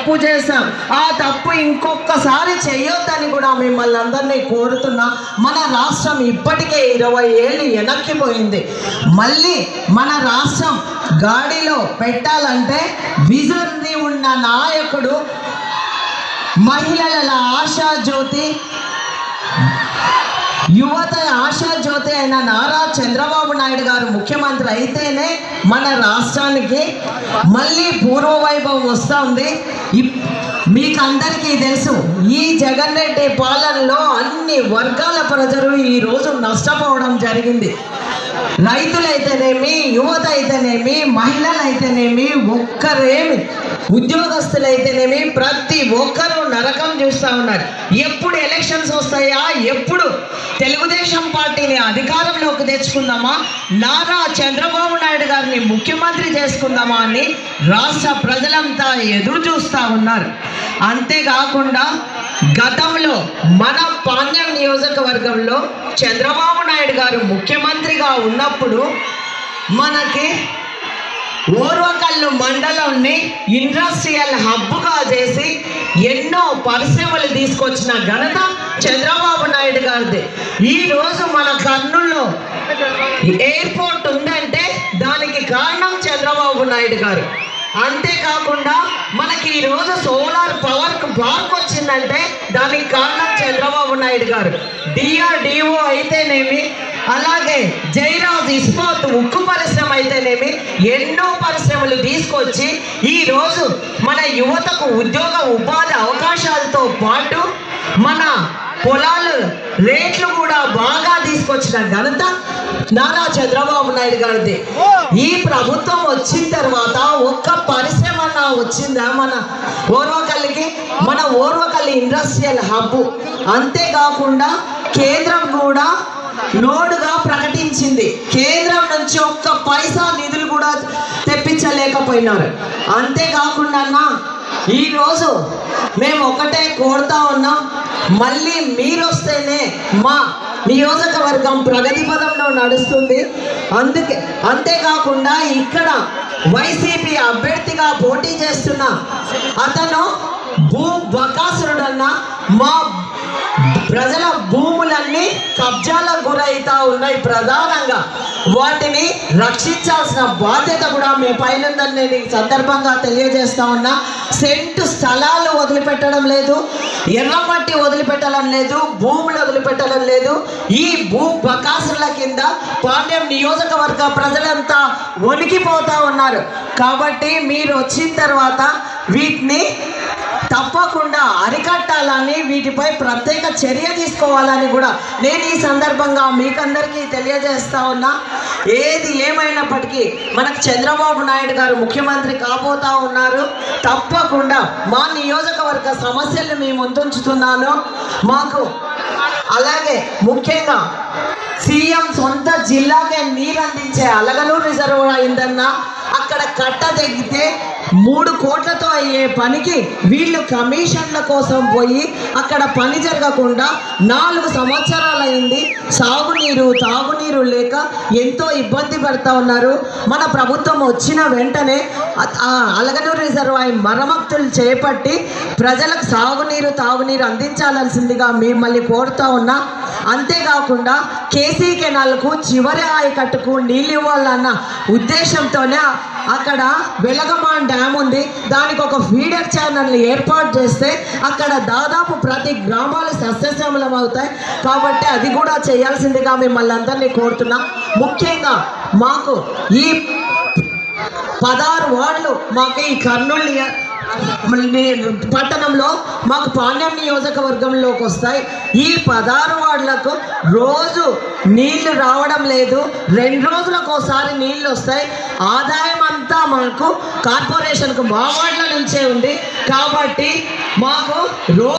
తప్పు చేశాం, ఆ తప్పు ఇంకొకసారి చేయొద్దని కూడా మిమ్మల్ని అందరినీ కోరుతున్నా. మన రాష్ట్రం ఇప్పటికే 20 ఏళ్ళు వెనక్కిపోయింది. మళ్ళీ మన రాష్ట్రం గాడిలో పెట్టాలంటే విజన్ని ఉన్న నాయకుడు, మహిళల ఆశాజ్యోతి, యువత ఆశాజ్యోతి అయిన నారా చంద్రబాబు నాయుడు గారు ముఖ్యమంత్రి అయితేనే మన రాష్ట్రానికి మళ్ళీ పూర్వవైభవం వస్తుంది. మీకు అందరికీ తెలుసు, ఈ జగన్ రెడ్డి పాలనలో అన్ని వర్గాల ప్రజలు ఈరోజు నష్టపోవడం జరిగింది. రైతులైతేనేమి, యువత అయితేనేమి, మహిళలైతేనేమి, ఒక్కరేమి ఉద్యోగస్తులైతేనేమి ప్రతి ఒక్కరూ నరకం చూస్తూ ఉన్నారు. ఎప్పుడు ఎలక్షన్స్ వస్తాయా, ఎప్పుడు తెలుగుదేశం పార్టీని అధికారంలోకి తెచ్చుకుందామా, నారా చంద్రబాబు నాయుడు గారిని ముఖ్యమంత్రి చేసుకుందామా అని రాష్ట్ర ప్రజలంతా ఎదురు చూస్తూ ఉన్నారు. అంతేకాకుండా గతంలో మన పాణ్యం నియోజకవర్గంలో చంద్రబాబు నాయుడు గారు ముఖ్యమంత్రిగా ఉన్నప్పుడు మనకి ఓర్వకల్లు మండలంని ఇండస్ట్రియల్ హబ్గా చేసి ఎన్నో పరిశ్రమలు తీసుకొచ్చిన ఘనత చంద్రబాబు నాయుడు గారిది. ఈరోజు మన కర్నూలులో ఎయిర్పోర్ట్ ఉందంటే దానికి కారణం చంద్రబాబు నాయుడు గారు. అంతేకాకుండా మనకి ఈరోజు సోలార్ పవర్ పార్క్ వచ్చిందంటే దానికి కారణం చంద్రబాబు నాయుడు గారు. DRDO అయితేనేమి, అలాగే జైరాజ్ ఇస్పాత్ ఉక్కు పరిశ్రమ అయితేనేమి ఎన్నో పరిశ్రమలు తీసుకొచ్చి ఈరోజు మన యువతకు ఉద్యోగ ఉపాధి అవకాశాలతో పాటు మన పొలాలు రేట్లు కూడా బాగా తీసుకొచ్చిన ఘనత నారా చంద్రబాబు నాయుడు గారిది. ఈ ప్రభుత్వం వచ్చిన తర్వాత ఒక్క పరిశ్రమ వచ్చిందా మన ఓర్వకల్లికి? మన ఓర్వకల్లి ఇండస్ట్రియల్ హబ్. అంతేకాకుండా కేంద్రం కూడా నోటుగా ప్రకటించింది. కేంద్రం నుంచి ఒక్క పైసా నిధులు కూడా తెప్పించలేకపోయినారు. అంతేకాకుండా ఈరోజు మేము ఒకటే కోరుతా ఉన్నాం, మళ్ళీ మీరు వస్తేనే మా నియోజకవర్గం ప్రగతి పదంలో నడుస్తుంది. అంతేకాకుండా ఇక్కడ వైసీపీ అభ్యర్థిగా పోటీ చేస్తున్న అతను భూ బకాసురుడన్న మా ప్రజల భూములన్నీ కబ్జాలకు గురవుతా ఉన్నాయి. ప్రధానంగా వాటిని రక్షించాల్సిన బాధ్యత కూడా మీ పైన నేను ఈ సందర్భంగా తెలియజేస్తా ఉన్నా. సెంటు స్థలాలు వదిలిపెట్టడం లేదు, ఎర్రమట్టి వదిలిపెట్టడం లేదు, భూములు వదిలిపెట్టడం లేదు. ఈ భూ బకాసుల కింద పాణ్యం నియోజకవర్గ ప్రజలంతా వణికిపోతా ఉన్నారు. కాబట్టి మీరు వచ్చిన తర్వాత వీటిని తప్పకుండా అరికట్టాలని, వీటిపై ప్రత్యేక చర్య తీసుకోవాలని కూడా నేను ఈ సందర్భంగా మీకందరికీ తెలియజేస్తా ఉన్నా. ఏది ఏమైనప్పటికీ మనకు చంద్రబాబు నాయుడు గారు ముఖ్యమంత్రి కాబోతా ఉన్నారు. తప్పకుండా మా నియోజకవర్గ సమస్యలను మీ ముందుంచుతున్నాను. మాకు అలాగే ముఖ్యంగా సీఎం సొంత జిల్లాకే నీరు అందించే అలగనూరు రిజర్వాయర్ అయిందన్నా, అక్కడ కట్ట తెగితే 3 కోట్లతో అయ్యే పనికి వీళ్ళు కమిషన్ల కోసం పోయి అక్కడ పని జరగకుండా 4 సంవత్సరాలు అయింది. సాగునీరు తాగునీరు లేక ఎంతో ఇబ్బంది పడుతూ ఉన్నారు. మన ప్రభుత్వం వచ్చిన వెంటనే అలగనూరు రిజర్వాయర్ మరమ్మతులు చేపట్టి ప్రజలకు సాగునీరు తాగునీరు అందించాల్సిందిగా మిమ్మల్ని కోరుతా ఉన్నా. అంతేకాకుండా కేసీ కెనాల్కు చివరి ఆయకట్టుకు నీళ్ళు ఇవ్వాలన్న ఉద్దేశంతోనే అక్కడ వెలగమాన్ డ్యామ్ ఉంది, దానికి ఒక ఫీడర్ ఛానల్ని ఏర్పాటు చేస్తే అక్కడ దాదాపు ప్రతి గ్రామాలు సస్యశ్యామలం అవుతాయి. కాబట్టి అది కూడా చేయాల్సిందిగా మిమ్మల్ని అందరినీ కోరుతున్నా. ముఖ్యంగా మాకు ఈ 16 వార్డులు మాకు ఈ కర్నూలు పట్టణంలో మాకు పాణ్యం నియోజకవర్గంలోకి వస్తాయి. ఈ 16 వార్డులకు రోజు నీళ్లు రావడం లేదు, 2 రోజులకు ఒకసారి నీళ్ళు వస్తాయి. ఆదాయం అంతా మాకు కార్పొరేషన్కు మా వార్డుల నుంచే ఉంది. కాబట్టి మాకు